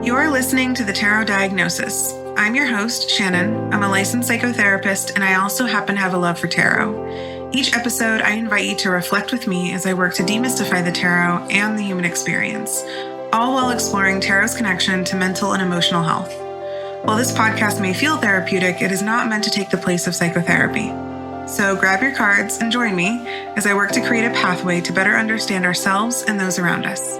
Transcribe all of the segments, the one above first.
You're listening to the Tarot Diagnosis. I'm your host, Shannon. I'm a licensed psychotherapist, and I also happen to have a love for tarot. Each episode, I invite you to reflect with me as I work to demystify the tarot and the human experience, all while exploring tarot's connection to mental and emotional health. While this podcast may feel therapeutic, it is not meant to take the place of psychotherapy. So grab your cards and join me as I work to create a pathway to better understand ourselves and those around us.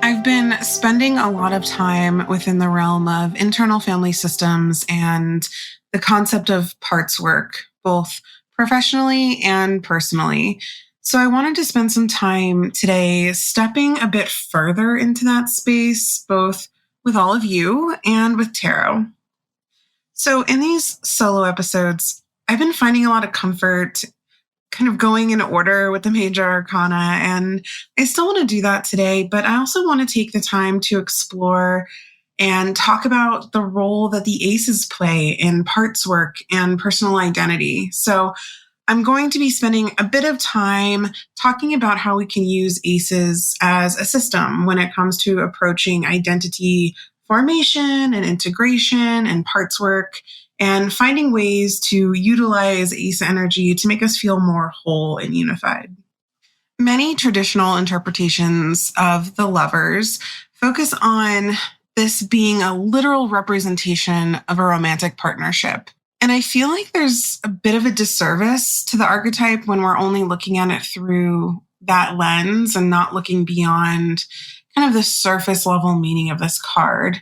I've been spending a lot of time within the realm of internal family systems and the concept of parts work, both professionally and personally. So I wanted to spend some time today stepping a bit further into that space, both with all of you and with tarot. So in these solo episodes, I've been finding a lot of comfort kind of going in order with the major arcana. And I still want to do that today, but I also want to take the time to explore and talk about the role that the aces play in parts work and personal identity. So I'm going to be spending a bit of time talking about how we can use aces as a system when it comes to approaching identity formation and integration and parts work, and finding ways to utilize ace energy to make us feel more whole and unified. Many traditional interpretations of the lovers focus on this being a literal representation of a romantic partnership. And I feel like there's a bit of a disservice to the archetype when we're only looking at it through that lens and not looking beyond kind of the surface level meaning of this card.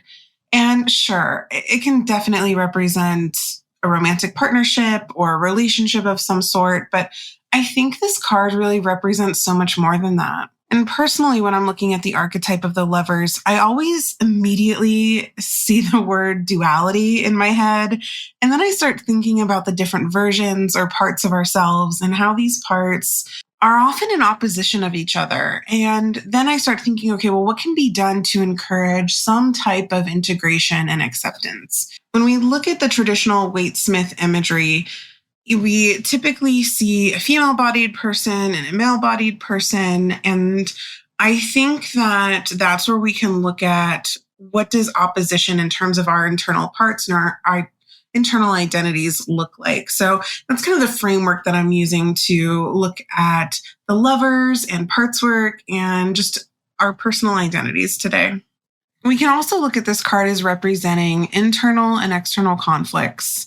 And sure, it can definitely represent a romantic partnership or a relationship of some sort, but I think this card really represents so much more than that. And personally, when I'm looking at the archetype of the lovers, I always immediately see the word duality in my head. And then I start thinking about the different versions or parts of ourselves and how these parts are often in opposition of each other. And then I start thinking, okay, well, what can be done to encourage some type of integration and acceptance? When we look at the traditional Waite-Smith imagery, we typically see a female-bodied person and a male-bodied person. And I think that that's where we can look at what does opposition in terms of our internal parts and our internal identities look like. So that's kind of the framework that I'm using to look at the lovers and parts work and just our personal identities today. We can also look at this card as representing internal and external conflicts.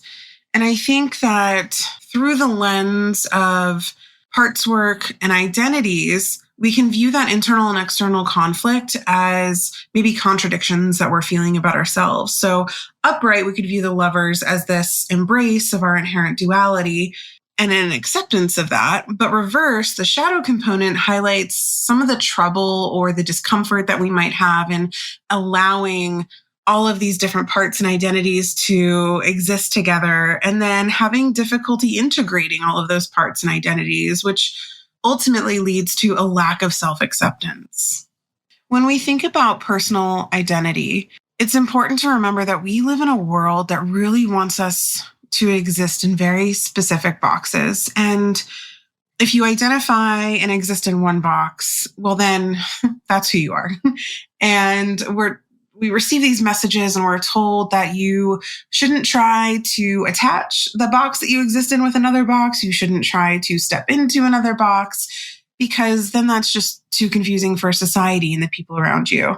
And I think that through the lens of parts work and identities, we can view that internal and external conflict as maybe contradictions that we're feeling about ourselves. So upright, we could view the lovers as this embrace of our inherent duality and an acceptance of that. But reverse, the shadow component highlights some of the trouble or the discomfort that we might have in allowing all of these different parts and identities to exist together, and then having difficulty integrating all of those parts and identities, which ultimately leads to a lack of self-acceptance. When we think about personal identity, it's important to remember that we live in a world that really wants us to exist in very specific boxes. And if you identify and exist in one box, well, then that's who you are. And we receive these messages and we're told that you shouldn't try to attach the box that you exist in with another box. You shouldn't try to step into another box because then that's just too confusing for society and the people around you.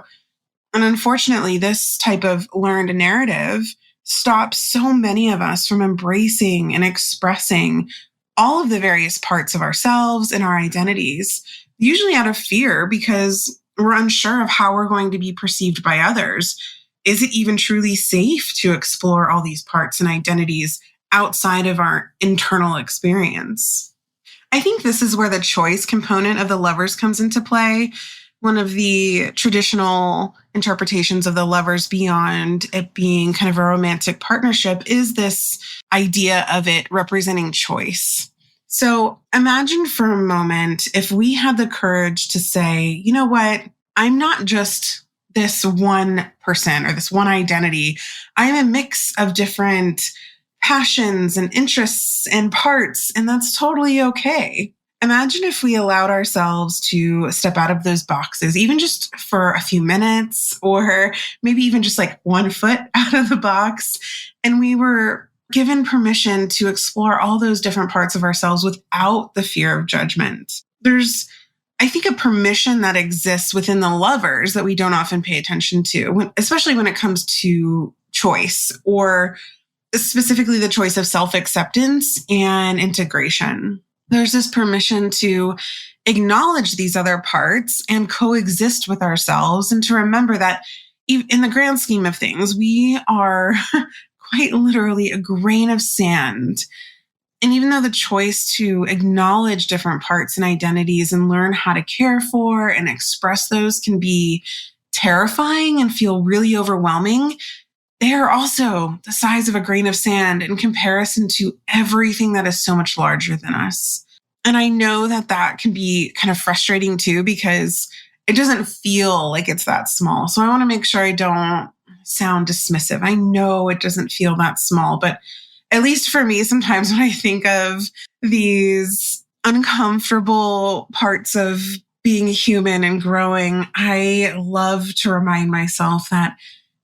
And unfortunately, this type of learned narrative stops so many of us from embracing and expressing all of the various parts of ourselves and our identities, usually out of fear because we're unsure of how we're going to be perceived by others. Is it even truly safe to explore all these parts and identities outside of our internal experience? I think this is where the choice component of the lovers comes into play. One of the traditional interpretations of the lovers beyond it being kind of a romantic partnership is this idea of it representing choice. So imagine for a moment if we had the courage to say, you know what, I'm not just this one person or this one identity. I'm a mix of different passions and interests and parts, and that's totally okay. Imagine if we allowed ourselves to step out of those boxes, even just for a few minutes, or maybe even just like 1 foot out of the box, and we were given permission to explore all those different parts of ourselves without the fear of judgment. There's, I think, a permission that exists within the lovers that we don't often pay attention to, especially when it comes to choice, or specifically the choice of self-acceptance and integration. There's this permission to acknowledge these other parts and coexist with ourselves, and to remember that in the grand scheme of things, we are quite literally a grain of sand. And even though the choice to acknowledge different parts and identities and learn how to care for and express those can be terrifying and feel really overwhelming, they are also the size of a grain of sand in comparison to everything that is so much larger than us. And I know that that can be kind of frustrating too, because it doesn't feel like it's that small. So I want to make sure I don't sound dismissive. I know it doesn't feel that small, but at least for me, sometimes when I think of these uncomfortable parts of being human and growing, I love to remind myself that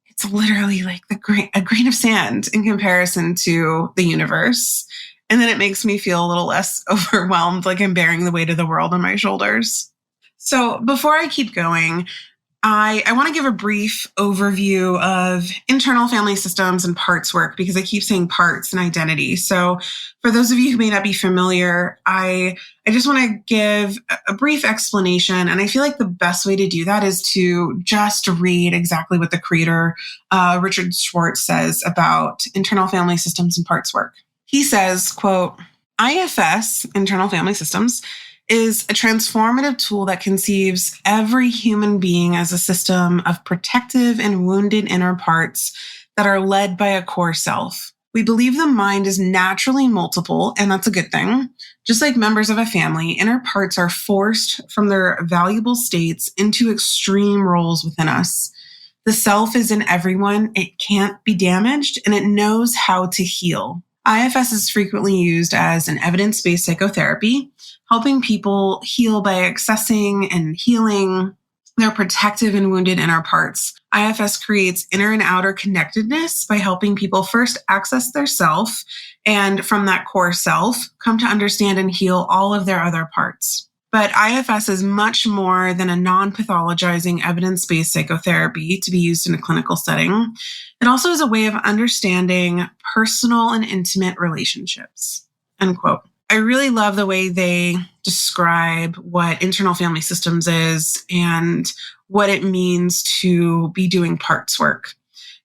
it's literally like a grain of sand in comparison to the universe. And then it makes me feel a little less overwhelmed, like I'm bearing the weight of the world on my shoulders. So before I keep going, I want to give a brief overview of internal family systems and parts work, because I keep saying parts and identity. So for those of you who may not be familiar, I just want to give a brief explanation. And I feel like the best way to do that is to just read exactly what the creator, Richard Schwartz, says about internal family systems and parts work. He says, quote, IFS, internal family systems, is a transformative tool that conceives every human being as a system of protective and wounded inner parts that are led by a core self. We believe the mind is naturally multiple, and that's a good thing. Just like members of a family, inner parts are forced from their valuable states into extreme roles within us. The self is in everyone, it can't be damaged, and it knows how to heal. IFS is frequently used as an evidence-based psychotherapy, helping people heal by accessing and healing their protective and wounded inner parts. IFS creates inner and outer connectedness by helping people first access their self, and from that core self, come to understand and heal all of their other parts. But IFS is much more than a non-pathologizing evidence-based psychotherapy to be used in a clinical setting. It also is a way of understanding personal and intimate relationships, end quote. I really love the way they describe what internal family systems is and what it means to be doing parts work.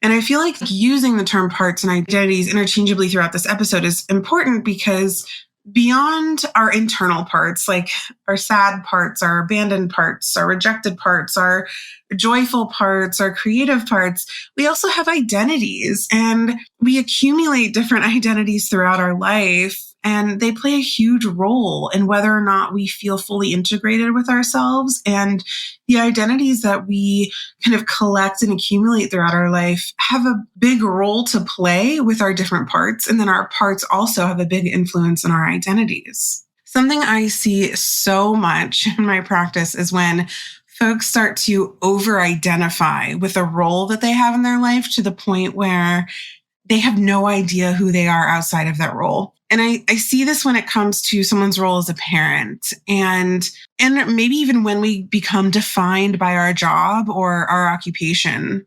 And I feel like using the term parts and identities interchangeably throughout this episode is important, because beyond our internal parts, like our sad parts, our abandoned parts, our rejected parts, our joyful parts, our creative parts, we also have identities, and we accumulate different identities throughout our life. And they play a huge role in whether or not we feel fully integrated with ourselves. And the identities that we kind of collect and accumulate throughout our life have a big role to play with our different parts. And then our parts also have a big influence on our identities. Something I see so much in my practice is when folks start to over-identify with a role that they have in their life to the point where they have no idea who they are outside of that role. And I see this when it comes to someone's role as a parent, and maybe even when we become defined by our job or our occupation.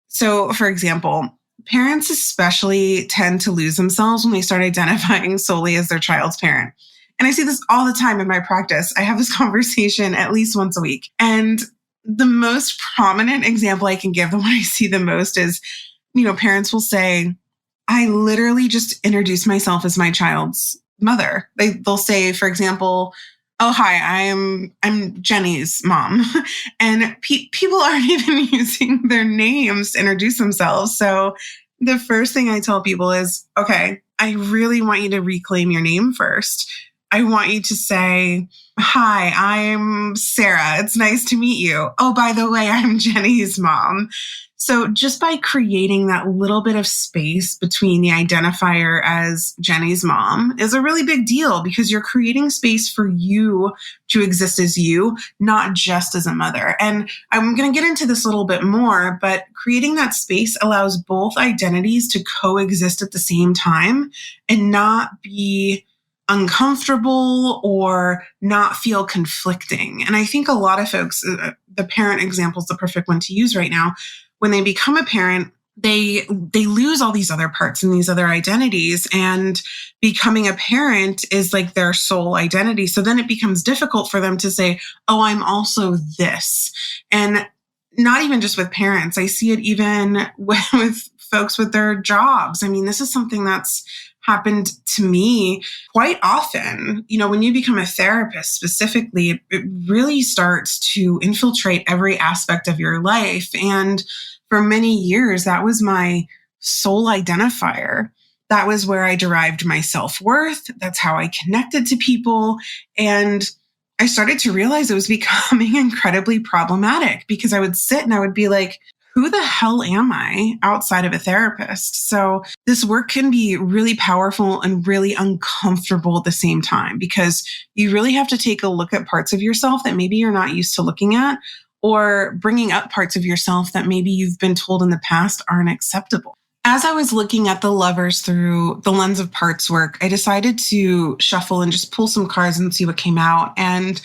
So, for example, parents especially tend to lose themselves when they start identifying solely as their child's parent. And I see this all the time in my practice. I have this conversation at least once a week. And the most prominent example I can give, the one I see the most, is, parents will say, I literally just introduce myself as my child's mother. They'll say, for example, oh, hi, I'm Jenny's mom. And people aren't even using their names to introduce themselves. So the first thing I tell people is, okay, I really want you to reclaim your name first. I want you to say, hi, I'm Sarah. It's nice to meet you. Oh, by the way, I'm Jenny's mom. So just by creating that little bit of space between the identifier as Jenny's mom is a really big deal because you're creating space for you to exist as you, not just as a mother. And I'm going to get into this a little bit more, but creating that space allows both identities to coexist at the same time and not be uncomfortable or not feel conflicting. And I think a lot of folks, the parent example is the perfect one to use right now. When they become a parent, they lose all these other parts and these other identities, and becoming a parent is like their sole identity. So then it becomes difficult for them to say, oh, I'm also this. And not even just with parents. I see it even with folks with their jobs. I mean, this is something that's happened to me quite often. You know, when you become a therapist specifically, it really starts to infiltrate every aspect of your life. And for many years, that was my sole identifier. That was where I derived my self-worth. That's how I connected to people. And I started to realize it was becoming incredibly problematic because I would sit and I would be like, who the hell am I outside of a therapist? So this work can be really powerful and really uncomfortable at the same time because you really have to take a look at parts of yourself that maybe you're not used to looking at, or bringing up parts of yourself that maybe you've been told in the past aren't acceptable. As I was looking at the lovers through the lens of parts work, I decided to shuffle and just pull some cards and see what came out. And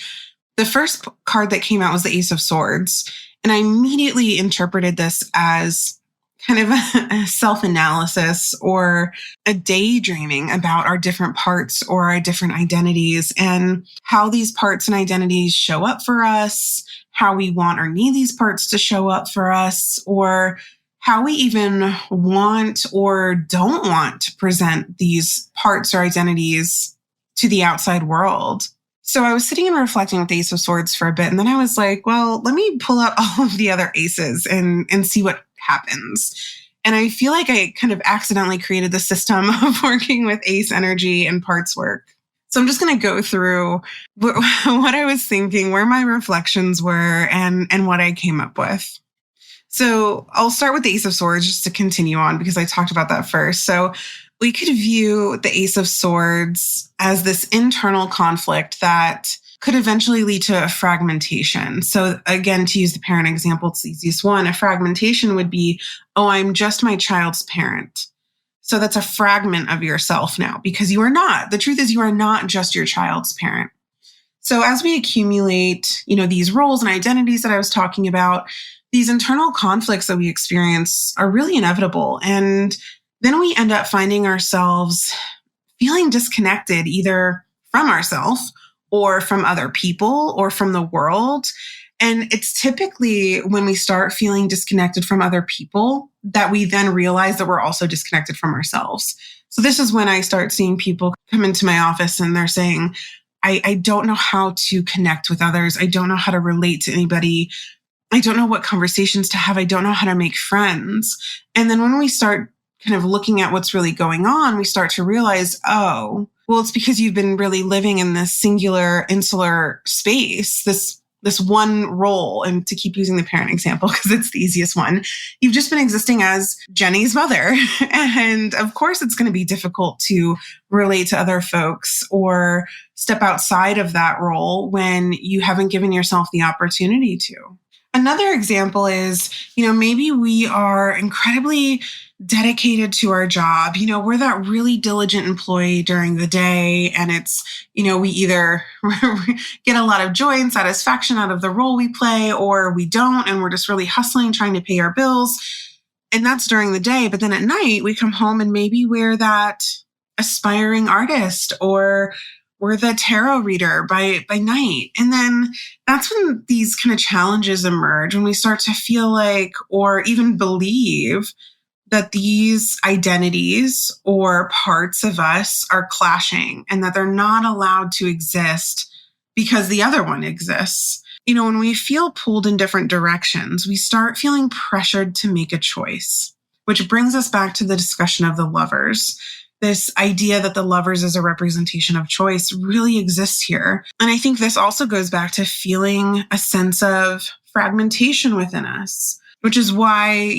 the first card that came out was the Ace of Swords. And I immediately interpreted this as kind of a self-analysis or a daydreaming about our different parts or our different identities and how these parts and identities show up for us, how we want or need these parts to show up for us, or how we even want or don't want to present these parts or identities to the outside world. So I was sitting and reflecting with the Ace of Swords for a bit, and then I was like, well, let me pull out all of the other aces and see what happens. And I feel like I kind of accidentally created the system of working with ace energy and parts work. So I'm just going to go through what I was thinking, where my reflections were, and what I came up with. So I'll start with the Ace of Swords just to continue on because I talked about that first. So we could view the Ace of Swords as this internal conflict that could eventually lead to a fragmentation. So again, to use the parent example, it's the easiest one. A fragmentation would be, oh, I'm just my child's parent. So that's a fragment of yourself now because you are not. The truth is you are not just your child's parent. So as we accumulate, these roles and identities that I was talking about, these internal conflicts that we experience are really inevitable. And then we end up finding ourselves feeling disconnected either from ourselves or from other people or from the world. And it's typically when we start feeling disconnected from other people that we then realize that we're also disconnected from ourselves. So this is when I start seeing people come into my office and they're saying, I don't know how to connect with others. I don't know how to relate to anybody. I don't know what conversations to have. I don't know how to make friends. And then when we start kind of looking at what's really going on, we start to realize, oh, well, it's because you've been really living in this singular, insular space, this one role. And to keep using the parent example, because it's the easiest one, you've just been existing as Jenny's mother. And of course, it's going to be difficult to relate to other folks or step outside of that role when you haven't given yourself the opportunity to. Another example is, maybe we are incredibly dedicated to our job. We're that really diligent employee during the day. And it's, we either get a lot of joy and satisfaction out of the role we play, or we don't. And we're just really hustling, trying to pay our bills. And that's during the day. But then at night, we come home and maybe we're that aspiring artist, or we're the tarot reader by night. And then that's when these kind of challenges emerge, when we start to feel like, or even believe that these identities or parts of us are clashing and that they're not allowed to exist because the other one exists. When we feel pulled in different directions, we start feeling pressured to make a choice, which brings us back to the discussion of the lovers. this idea that the Lovers is a representation of choice really exists here. And I think this also goes back to feeling a sense of fragmentation within us, which is why,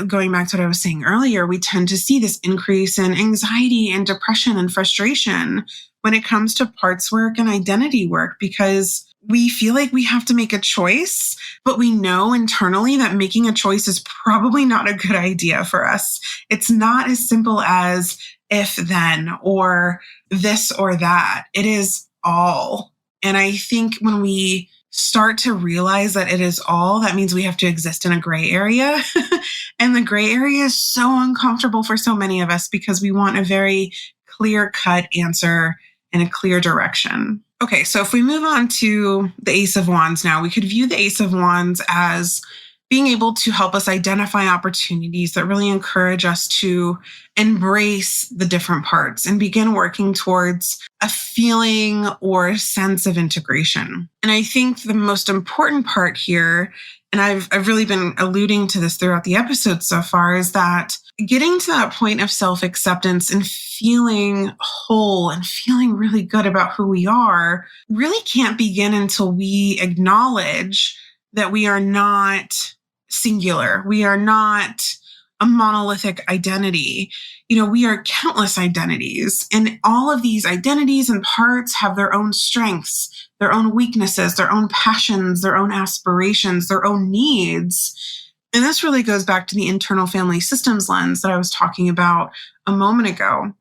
going back to what I was saying earlier, we tend to see this increase in anxiety and depression and frustration when it comes to parts work and identity work, because we feel like we have to make a choice, but we know internally that making a choice is probably not a good idea for us. It's not as simple as if then or this or that. It is all. And I think when we start to realize that it is all, that means we have to exist in a gray area. And the gray area is so uncomfortable for so many of us because we want a very clear-cut answer in a clear direction. Okay, so if we move on to the Ace of Wands now, we could view the Ace of Wands as being able to help us identify opportunities that really encourage us to embrace the different parts and begin working towards a feeling or sense of integration. And I think the most important part here, and I've really been alluding to this throughout the episode so far, is that getting to that point of self-acceptance and feeling whole and feeling really good about who we are really can't begin until we acknowledge that we are not singular. We are not a monolithic identity. We are countless identities, and all of these identities and parts have their own strengths, their own weaknesses, their own passions, their own aspirations, their own needs. And this really goes back to the internal family systems lens that I was talking about a moment ago.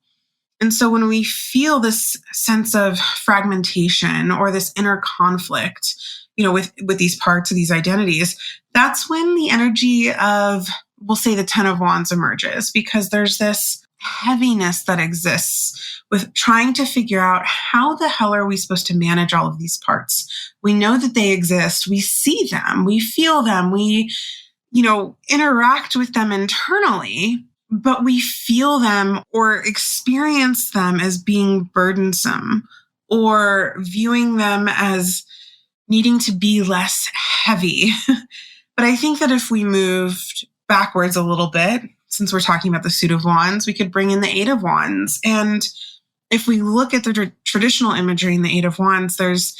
And so when we feel this sense of fragmentation or this inner conflict, with these parts of these identities, that's when the energy of, we'll say, the Ten of Wands emerges, because there's this heaviness that exists with trying to figure out how the hell are we supposed to manage all of these parts. We know that they exist. We see them. We feel them. We, interact with them internally, but we feel them or experience them as being burdensome or viewing them as needing to be less heavy. But I think that if we moved backwards a little bit, since we're talking about the Suit of Wands, we could bring in the Eight of Wands. And if we look at the traditional imagery in the Eight of Wands, there's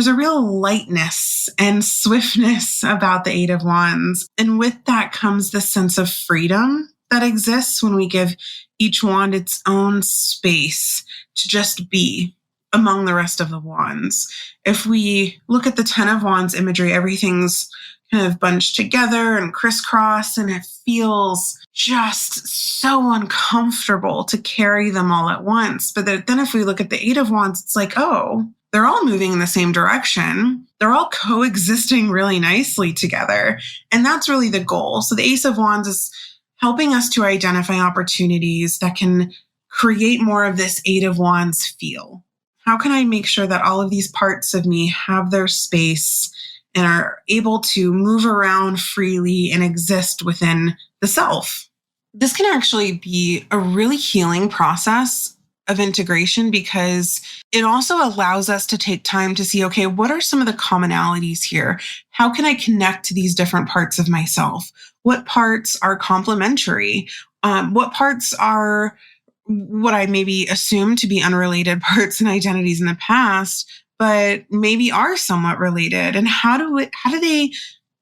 a real lightness and swiftness about the Eight of Wands. And with that comes the sense of freedom that exists when we give each wand its own space to just be among the rest of the wands. If we look at the Ten of Wands imagery, everything's kind of bunched together and crisscrossed, and it feels just so uncomfortable to carry them all at once. But then if we look at the Eight of Wands, it's like, oh, they're all moving in the same direction. They're all coexisting really nicely together. And that's really the goal. So the Ace of Wands is helping us to identify opportunities that can create more of this Eight of Wands feel. How can I make sure that all of these parts of me have their space and are able to move around freely and exist within the self? This can actually be a really healing process of integration, because it also allows us to take time to see, okay, what are some of the commonalities here? How can I connect to these different parts of myself? What parts are complementary? What parts are what I maybe assume to be unrelated parts and identities in the past, but maybe are somewhat related? And how do they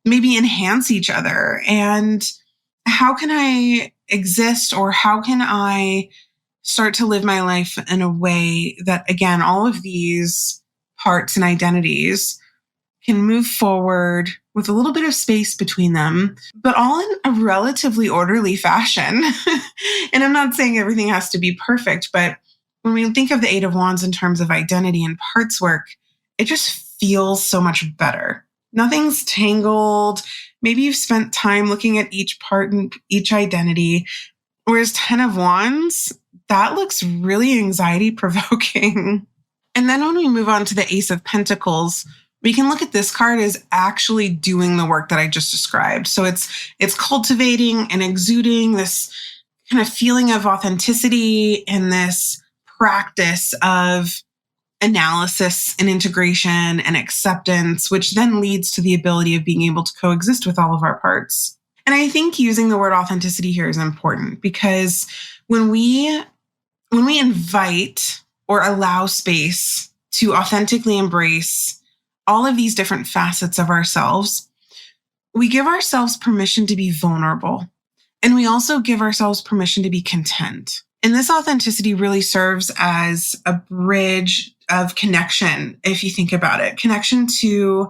maybe enhance each other? And how can I exist, or how can I start to live my life in a way that, again, all of these parts and identities can move forward with a little bit of space between them, but all in a relatively orderly fashion. And I'm not saying everything has to be perfect, but when we think of the Eight of Wands in terms of identity and parts work, it just feels so much better. Nothing's tangled. Maybe you've spent time looking at each part and each identity, whereas Ten of Wands, that looks really anxiety provoking. And then when we move on to the Ace of Pentacles, we can look at this card as actually doing the work that I just described. So it's cultivating and exuding this kind of feeling of authenticity and this practice of analysis and integration and acceptance, which then leads to the ability of being able to coexist with all of our parts. And I think using the word authenticity here is important, because when we When we invite or allow space to authentically embrace all of these different facets of ourselves, we give ourselves permission to be vulnerable. And we also give ourselves permission to be content. And this authenticity really serves as a bridge of connection, if you think about it, connection to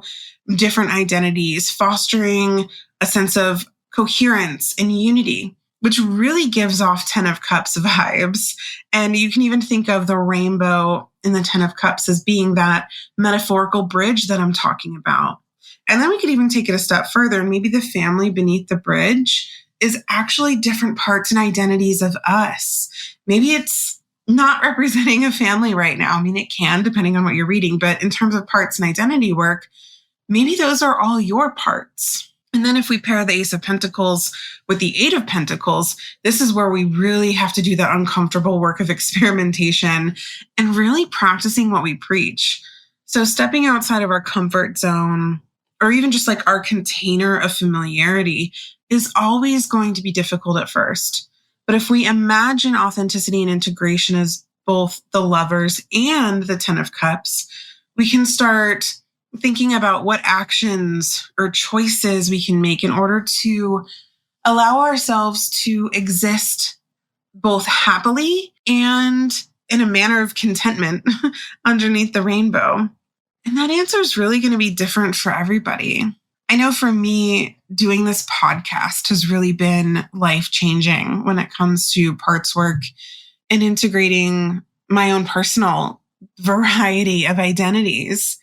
different identities, fostering a sense of coherence and unity, which really gives off 10 of Cups vibes. And you can even think of the rainbow in the 10 of Cups as being that metaphorical bridge that I'm talking about. And then we could even take it a step further, and maybe the family beneath the bridge is actually different parts and identities of us. Maybe it's not representing a family right now. I mean, it can, depending on what you're reading, but in terms of parts and identity work, maybe those are all your parts. And then if we pair the Ace of Pentacles with the Eight of Pentacles, this is where we really have to do that uncomfortable work of experimentation and really practicing what we preach. So stepping outside of our comfort zone, or even just like our container of familiarity, is always going to be difficult at first. But if we imagine authenticity and integration as both the Lovers and the 10 of Cups, we can start thinking about what actions or choices we can make in order to allow ourselves to exist both happily and in a manner of contentment underneath the rainbow. And that answer is really going to be different for everybody. I know for me, doing this podcast has really been life-changing when it comes to parts work and integrating my own personal variety of identities.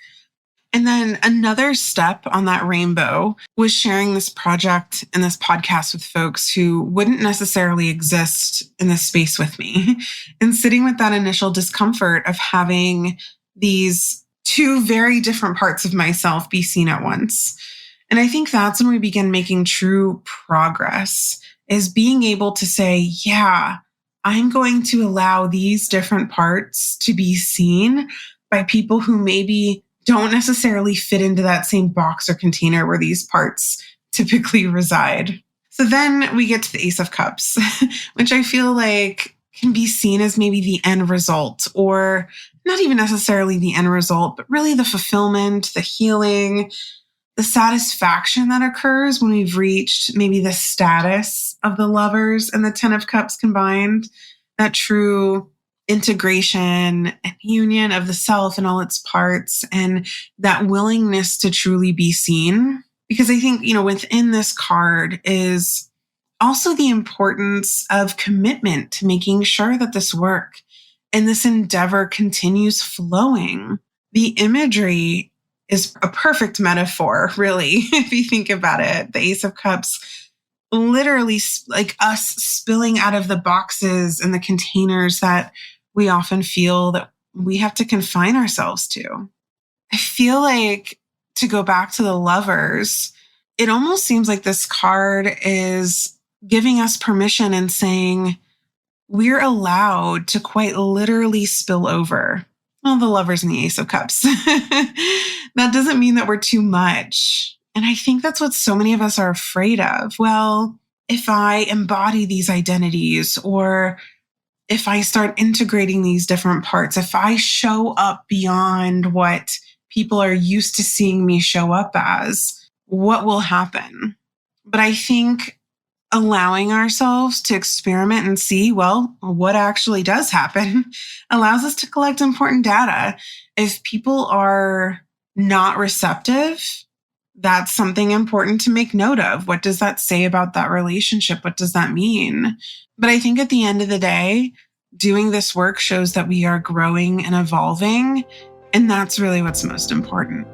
And then another step on that rainbow was sharing this project and this podcast with folks who wouldn't necessarily exist in this space with me, and sitting with that initial discomfort of having these two very different parts of myself be seen at once. And I think that's when we begin making true progress, is being able to say, yeah, I'm going to allow these different parts to be seen by people who maybe don't necessarily fit into that same box or container where these parts typically reside. So then we get to the Ace of Cups, which I feel like can be seen as maybe the end result, or not even necessarily the end result, but really the fulfillment, the healing, the satisfaction that occurs when we've reached maybe the status of the Lovers and the 10 of Cups combined, that true integration and union of the self and all its parts, and that willingness to truly be seen. Because I think, within this card is also the importance of commitment to making sure that this work and this endeavor continues flowing. The imagery is a perfect metaphor, really, if you think about it. The Ace of Cups, literally like us spilling out of the boxes and the containers that we often feel that we have to confine ourselves to. I feel like, to go back to the Lovers, it almost seems like this card is giving us permission and saying we're allowed to quite literally spill over. Well, the Lovers and the Ace of Cups. That doesn't mean that we're too much. And I think that's what so many of us are afraid of. Well, if I embody these identities, or if I start integrating these different parts, if I show up beyond what people are used to seeing me show up as, what will happen? But I think allowing ourselves to experiment and see, well, what actually does happen allows us to collect important data. If people are not receptive, that's something important to make note of. What does that say about that relationship? What does that mean? But I think at the end of the day, doing this work shows that we are growing and evolving, and that's really what's most important.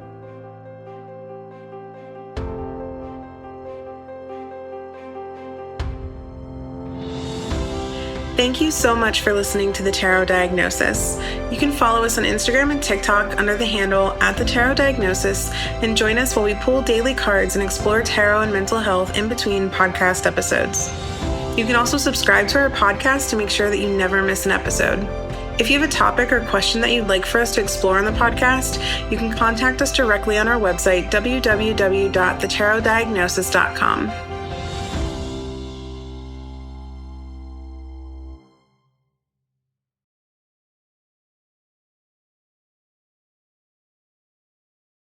Thank you so much for listening to The Tarot Diagnosis. You can follow us on Instagram and TikTok under the handle @TheTarotDiagnosis, and join us while we pull daily cards and explore tarot and mental health in between podcast episodes. You can also subscribe to our podcast to make sure that you never miss an episode. If you have a topic or question that you'd like for us to explore on the podcast, you can contact us directly on our website, www.thetarotdiagnosis.com.